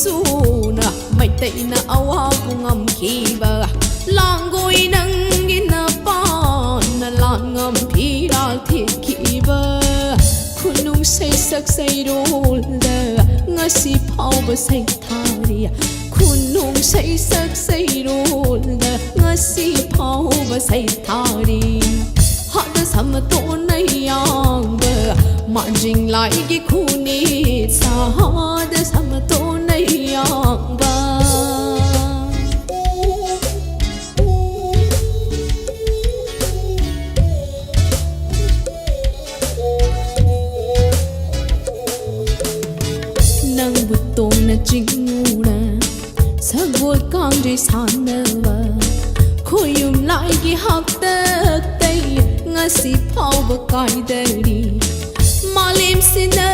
suna mai tei na awa bungam khiba langoi nangi na pa na langam phira thi khiba khunung sei sak sei rol da ngasi phauba sei thari khunung sei sak sei rol da ngasi phauba sei thari hada samto nai yang ba manjing lai gi khuni sa hada samto nai yang ba nang butong na jingura sagol kang ri sanwa khoyum lai gi hak tak tai ngasi phau ba kai dari malim sina